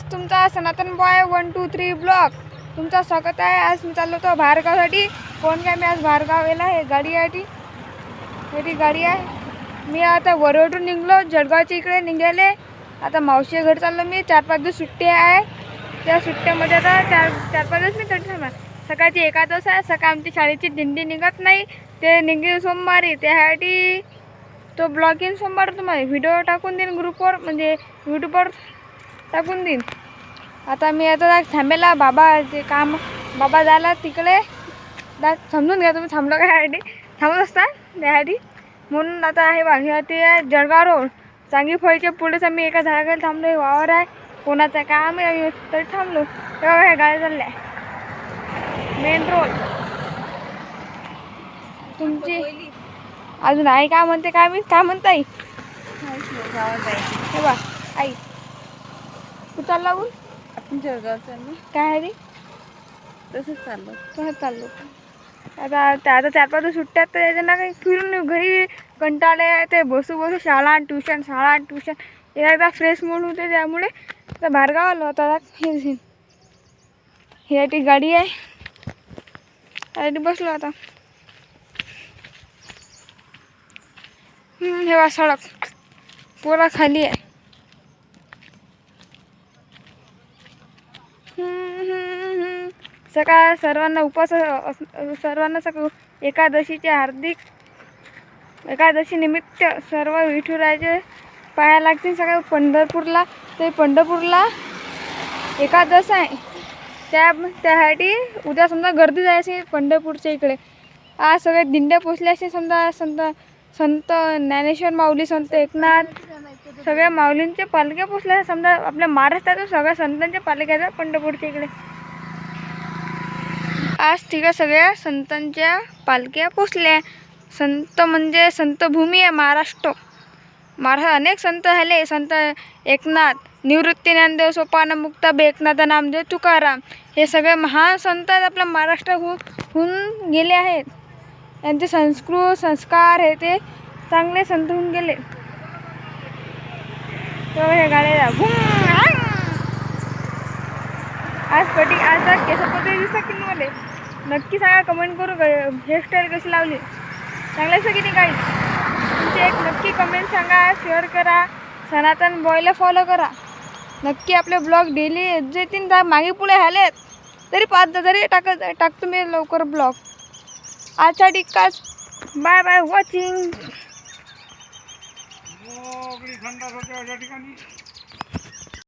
गाईस, तुमचा सनातन boy 1 2 3 blog तुमचं स्वागत आहे. आज मी चाललो होतो बाहेरगावसाठी. कोण काय, मी आज बाहेरगाव गेला. हे गाडी आहे, ती गाडी आहे. मी आता वरवटून निघलो, जळगावच्या इकडे निघाले. आता मावशी घरी चाललो मी. 4-5 दिवस सुट्टी आहे. त्या सुट्ट्यामध्ये आता 4-5 दिवस मी तरी थांबणार. सकाळची एकादश आहे. सकाळ आमची शाळेची दिंडी निघत नाही, ते निघेल सोमवारी. त्यासाठी तो ब्लॉग येईन सोमवार. तुम्हाला व्हिडिओ टाकून देईन ग्रुपवर, म्हणजे यूट्यूबवर टाकून देईन. आता मी आता थांबेला. बाबा ते काम, बाबा जायला तिकडे. समजून घ्या तुम्ही, थांबलो काय थांबत असता त्यासाठी. म्हणून आता आहे बघा, ते जळगाव रोड चांगली फळीच्या पुढेच आम्ही एका झाडाखाली थांबलो. वावर आहे, कोणाचं काम आहे तरी थांबलो. तेव्हा ह्या गाड्या चालल्या मेन रोड. तुमची अजून आई काय म्हणते, काय मी काय म्हणता आई? हे बा आई, तू चालला बोल. आपण जळगाव चाललो. काय आहे रे? तसंच चाललो. आता 4-5 दिवस सुट्ट्यात, तर याच्या काही फिरून घरी कंटाळे. ते बसू शाळा ट्युशन एकदा फ्रेश मूड होते. त्यामुळे आता बाहेरगाव आलो. आता ही गाडी आहे, त्यासाठी बसलो आता. हे बा सडक पुरा खाली आहे. सकाळ सर्वांना सर्वांना एकादशीच्या हार्दिक. एकादशी निमित्त सर्व विठुरायाचे पाया लागतील. सकाळी पंढरपूरला एकादश आहे. त्यासाठी उद्या समजा गर्दी जायची पंढरपूरच्या इकडे. आज सगळे दिंड्या पोचल्या असे. समजा संत ज्ञानेश्वर माऊली, संत एकनाथ, सगळ्या माऊलींच्या पालख्या पोचल्या. समजा आपल्या महाराष्ट्रातून सगळ्या संतांच्या पालख्या आहेत पंढरपूरच्या इकडे. आज सगळ्या संतांच्या पालख्या पोचल्या. संत म्हणजे संतभूमी आहे महाराष्ट्र. महाराष्ट्रात अनेक संत झाले. संत एकनाथ, निवृत्ती ज्ञानदेव, सोपान मुक्ता, एकनाथ नामदेव, तुकाराम, हे सगळे महान संत आहेत. आपल्या महाराष्ट्राहून गेले आहेत. यांचे संस्कार हे ते चांगले संत होऊन गेले. तर हे गाड्या आज केसपत्री दिसतात की मला नक्की सांगा, कमेंट करू. हेअरस्टाईल कशी लावली, चांगलं असं की नाही काही. तुमचे एक नक्की कमेंट सांगा, शेअर करा. सनातन बॉयला फॉलो करा. नक्की आपले ब्लॉग डेली जे 3 मागे पुढे आलेत तरी 5 तरी टाकतो मी लवकर ब्लॉग. आजसाठी काच. Bye bye watching.